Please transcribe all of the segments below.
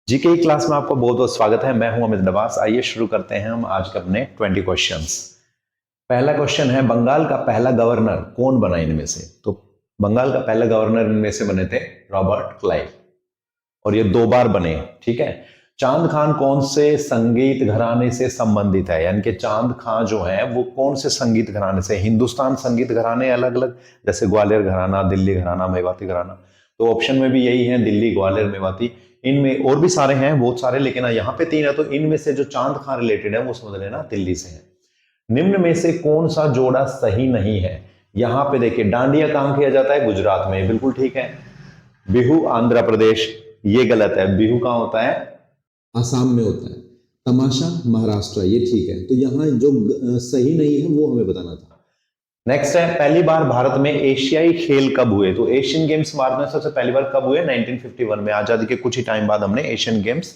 GK की class में आपका बहुत बहुत स्वागत है। मैं हूं अमित नवास। आइए शुरू करते हैं हम आज के अपने 20 क्वेश्चंस। पहला क्वेश्चन है, बंगाल का पहला गवर्नर कौन बना इनमें से? तो बंगाल का पहला गवर्नर इनमें से बने थे रॉबर्ट क्लाइव, और ये 2 बार बने। ठीक है। चांद खान कौन से संगीत घराने से संबंधित है? यानी कि चांद खान जो है वो कौन से संगीत घराने से? हिंदुस्तान संगीत घराने अलग अलग, जैसे ग्वालियर घराना, दिल्ली घराना, मेवाती घराना। तो ऑप्शन में भी यही है, दिल्ली, ग्वालियर, मेवाती। इनमें और भी सारे हैं, बहुत सारे, लेकिन यहाँ पे 3 है, तो इनमें से जो चांद खान रिलेटेड है वो समझ लेना दिल्ली से है। निम्न में से कौन सा जोड़ा सही नहीं है? यहां पे देखिए, डांडिया कहां किया जाता है? गुजरात में, बिल्कुल ठीक है। बिहू आंध्र प्रदेश, ये गलत है। बिहू कहां होता है? आसाम में होता है। तमाशा महाराष्ट्र, ये ठीक है। तो यहाँ जो सही नहीं है वो हमें बताना था। नेक्स्ट है, पहली बार भारत में एशियाई खेल कब हुए? तो एशियन गेम्स भारत में सबसे पहली बार कब हुए? 1951 में। आजादी के कुछ ही टाइम बाद हमने एशियन गेम्स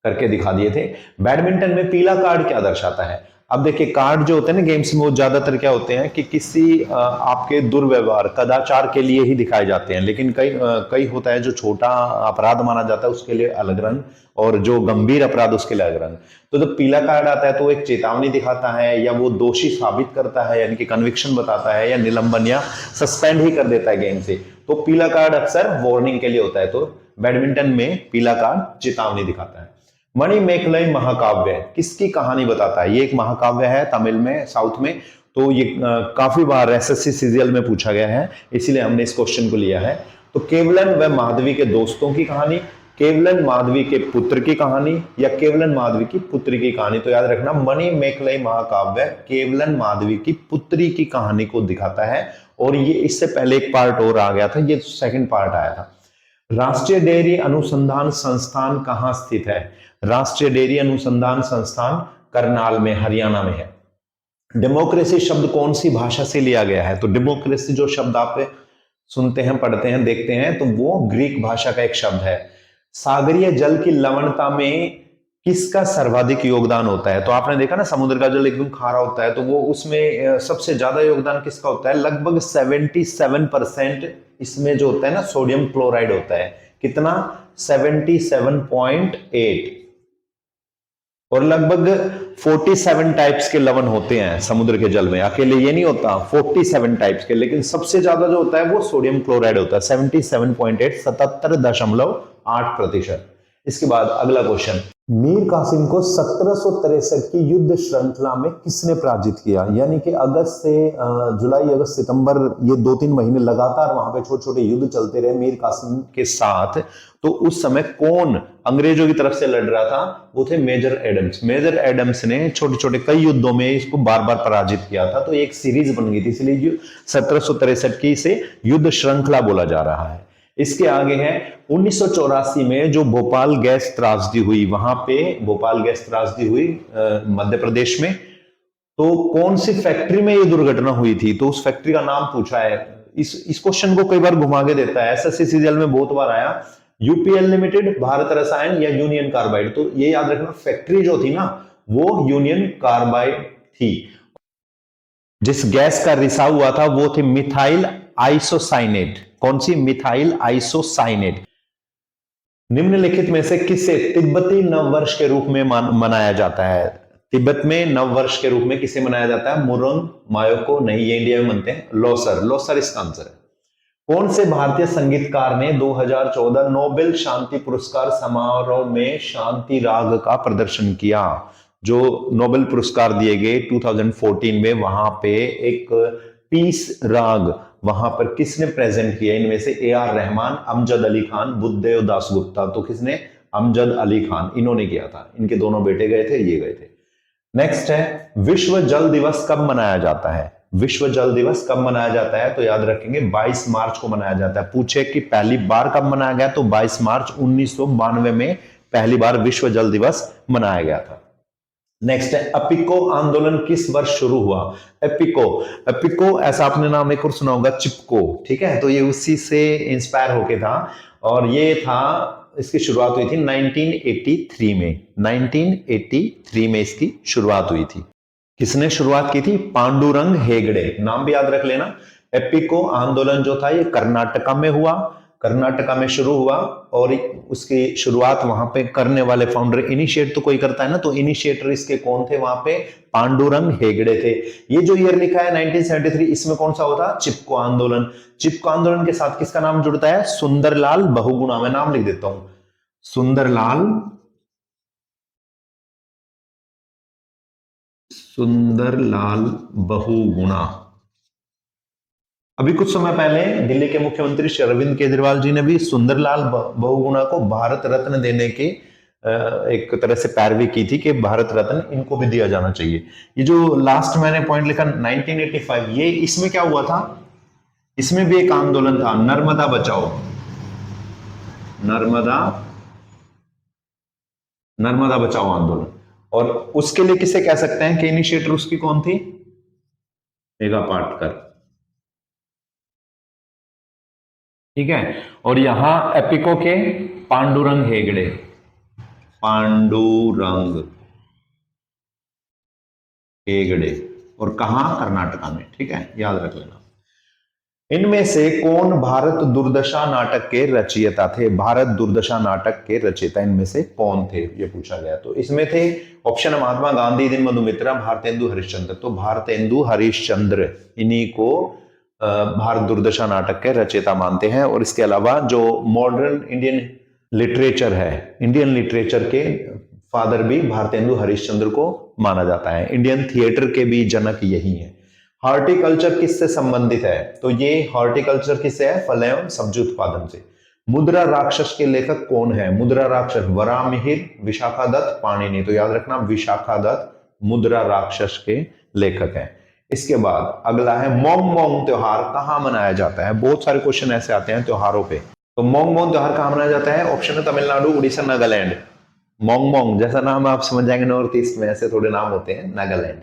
करके दिखा दिए थे। बैडमिंटन में पीला कार्ड क्या दर्शाता है? अब देखिए, कार्ड जो होते हैं ना गेम्स में, वो ज्यादातर क्या होते हैं कि किसी आपके दुर्व्यवहार, कदाचार के लिए ही दिखाए जाते हैं, लेकिन कई होता है जो छोटा अपराध माना जाता है उसके लिए अलग रंग, और जो गंभीर अपराध उसके लिए अलग रंग। तो जब पीला कार्ड आता है तो एक चेतावनी दिखाता है, या वो दोषी साबित करता है, यानी कि कन्विक्शन बताता है, या निलंबन या सस्पेंड ही कर देता है गेम से। तो पीला कार्ड अक्सर वार्निंग के लिए होता है। तो बैडमिंटन में पीला कार्ड चेतावनी दिखाता है। मणिमेखलाई महाकाव्य किसकी कहानी बताता है? ये एक महाकाव्य है, तमिल में, साउथ में। तो ये काफी बार एसएससी सीजीएल में पूछा गया है, इसलिए हमने इस क्वेश्चन को लिया है। तो केवलन व माधवी के दोस्तों की कहानी, केवलन माधवी के पुत्र की कहानी, या केवलन माधवी की पुत्री की कहानी? तो याद रखना, मणिमेखलाई महाकाव्य केवलन माधवी की पुत्री की कहानी को दिखाता है। और ये इससे पहले एक पार्ट और आ गया था, ये सेकंड पार्ट आया था। राष्ट्रीय डेयरी अनुसंधान संस्थान कहां स्थित है? राष्ट्रीय डेयरी अनुसंधान संस्थान करनाल में, हरियाणा में है। डेमोक्रेसी शब्द कौन सी भाषा से लिया गया है? तो डेमोक्रेसी जो शब्द आप सुनते हैं, पढ़ते हैं, देखते हैं, तो वो ग्रीक भाषा का एक शब्द है। सागरीय जल की लवणता में किसका सर्वाधिक योगदान होता है? तो आपने देखा ना, समुद्र का जल एकदम खारा होता है, तो वो उसमें सबसे ज्यादा योगदान किसका होता है? लगभग 77% इसमें जो होता है ना, सोडियम क्लोराइड होता है। कितना? 77.8। और लगभग 47 टाइप्स के लवण होते हैं समुद्र के जल में, अकेले ये नहीं होता, 47 टाइप्स के, लेकिन सबसे ज्यादा जो होता है वो सोडियम क्लोराइड होता है, 77.8, 77.8%। इसके बाद अगला क्वेश्चन, मीर कासिम को 1763 की युद्ध श्रृंखला में किसने पराजित किया? यानी कि अगस्त से जुलाई, अगस्त, सितंबर, ये 2-3 महीने लगातार वहां पे छोटे छोटे युद्ध चलते रहे मीर कासिम के साथ। तो उस समय कौन अंग्रेजों की तरफ से लड़ रहा था? वो थे मेजर एडम्स। मेजर एडम्स ने छोटे छोटे कई युद्धों में इसको बार बार पराजित किया था। तो एक सीरीज बन गई थी, इसलिए 1763 की से युद्ध श्रृंखला बोला जा रहा है। इसके आगे है 1984 में जो भोपाल गैस त्रासदी हुई, वहां पे भोपाल गैस त्रासदी हुई मध्य प्रदेश में। तो कौन सी फैक्ट्री में ये दुर्घटना हुई थी? तो उस फैक्ट्री का नाम पूछा है। इस क्वेश्चन को कई बार घुमा के देता है, एसएससी सीजीएल में बहुत बार आया। यूपीएल लिमिटेड, भारत रसायन, या यूनियन कार्बाइड? तो ये याद रखना, फैक्ट्री जो थी ना वो यूनियन कार्बाइड थी। जिस गैस का रिसाव हुआ था वो थी मिथाइल आइसोसाइनेट। कौन सी? Methyl isocyanate. निम्नलिखित में से किसे तिब्बती नववर्ष के रूप में मनाया जाता है? तिब्बत में नववर्ष के रूप में किसे मनाया जाता है? मुरुंग मायोको नहीं, ये इंडिया में मनते हैं। लोसर, लोसर इसका आंसर है। कौन से भारतीय संगीतकार ने 2014 नोबेल शांति पुरस्कार समारोह में शांति राग का प्रदर्शन किया? जो नोबेल पुरस्कार दिए गए 2014 में, वहां पे एक पीस राग वहां पर किसने प्रेजेंट किया? इनमें से ए आर रहमान, अमजद अली खान, बुद्धदेव दास गुप्ता। तो किसने? अमजद अली खान, इन्होंने किया था। इनके दोनों बेटे गए थे, ये गए थे। नेक्स्ट है, विश्व जल दिवस कब मनाया जाता है? विश्व जल दिवस कब मनाया जाता है? तो याद रखेंगे 22 मार्च को मनाया जाता है। पूछे कि पहली बार कब मनाया गया, तो 22 मार्च 1992 में पहली बार विश्व जल दिवस मनाया गया था। नेक्स्ट है, एपिको आंदोलन किस वर्ष शुरू हुआ? एपिको, एपिको ऐसा आपने नाम एक और सुना होगा, चिपको, ठीक है। तो ये उसी से इंस्पायर होके था, और ये था, इसकी शुरुआत हुई थी 1983 में। 1983 में इसकी शुरुआत हुई थी। किसने शुरुआत की थी? पांडुरंग हेगड़े, नाम भी याद रख लेना। एपिको आंदोलन जो था ये कर्नाटका में हुआ, कर्नाटका में शुरू हुआ और उसकी शुरुआत वहां पे करने वाले फाउंडर, इनिशिएट तो कोई करता है ना, तो इनिशिएटर इसके कौन थे वहां पे? पांडुरंग हेगड़े थे। ये जो ईयर लिखा है 1973, इसमें कौन सा होता? चिपको आंदोलन। चिपको आंदोलन के साथ किसका नाम जुड़ता है? सुंदरलाल बहुगुणा। मैं नाम लिख देता हूं, सुंदरलाल बहुगुणा। अभी कुछ समय पहले दिल्ली के मुख्यमंत्री श्री अरविंद केजरीवाल जी ने भी सुंदरलाल बहुगुणा को भारत रत्न देने के एक तरह से पैरवी की थी कि भारत रत्न इनको भी दिया जाना चाहिए। ये जो लास्ट मैंने पॉइंट लिखा 1985, ये इसमें क्या हुआ था? इसमें भी एक आंदोलन था, नर्मदा बचाओ, नर्मदा बचाओ आंदोलन। और उसके लिए किसे कह सकते हैं कि इनिशिएटर उसकी कौन थी? मेघा पाटकर। ठीक है। और यहां एपिको के पांडुरंग हेगड़े, पांडुरंग हेगड़े, और कहां? कर्नाटका में। ठीक है, याद रख लेना। इनमें से कौन भारत दुर्दशा नाटक के रचयिता थे? भारत दुर्दशा नाटक के रचयिता इनमें से कौन थे, ये पूछा गया। तो इसमें थे ऑप्शन है महात्मा गांधी, दीनबंधु मित्रा, भारतेंदु हरिश्चंद्र। तो भारतेंदु हरिश्चंद्र इन्हीं को भारत दुर्दशा नाटक के रचयिता मानते हैं। और इसके अलावा जो मॉडर्न इंडियन लिटरेचर है, इंडियन लिटरेचर के फादर भी भारतेंदु हरिश्चंद्र को माना जाता है। इंडियन थिएटर के भी जनक यही है। हॉर्टिकल्चर किससे संबंधित है? तो ये हॉर्टिकल्चर किससे है? फल एवं सब्जी उत्पादन से। मुद्रा राक्षस के लेखक कौन है? मुद्रा राक्षस वराहमिहिर, विशाखादत्त, पाणिनि। तो याद रखना, विशाखादत्त मुद्रा राक्षस के लेखक हैं। इसके बाद अगला है मोंग मोंग त्योहार कहां मनाया जाता है? बहुत सारे क्वेश्चन ऐसे आते हैं त्योहारों पे। तो मोंग मोंग त्योहार कहां मनाया जाता है? ऑप्शन है तमिलनाडु, उड़ीसा, नागालैंड। मोंग मोंग जैसा नाम आप समझ जाएंगे, नॉर्थ ईस्ट में ऐसे थोड़े नाम होते हैं। नागालैंड।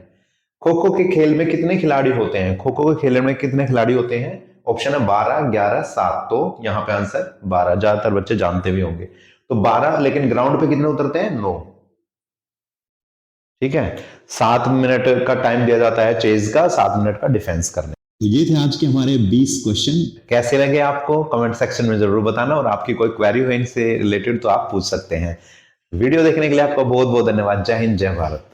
खो खो के खेल में कितने खिलाड़ी होते हैं? खो खो के खेल में कितने खिलाड़ी होते हैं? ऑप्शन है 12, 11, 7। तो यहां पे आंसर 12, ज्यादातर बच्चे जानते भी होंगे। तो 12, लेकिन ग्राउंड पे कितने उतरते हैं? 9। ठीक है। 7 मिनट का टाइम दिया जाता है चेज का, 7 मिनट का डिफेंस करने। तो ये थे आज के हमारे 20 क्वेश्चन। कैसे लगे आपको कमेंट सेक्शन में जरूर बताना, और आपकी कोई क्वेरी हो इनसे रिलेटेड तो आप पूछ सकते हैं। वीडियो देखने के लिए आपका बहुत बहुत धन्यवाद। जय हिंद, जय भारत।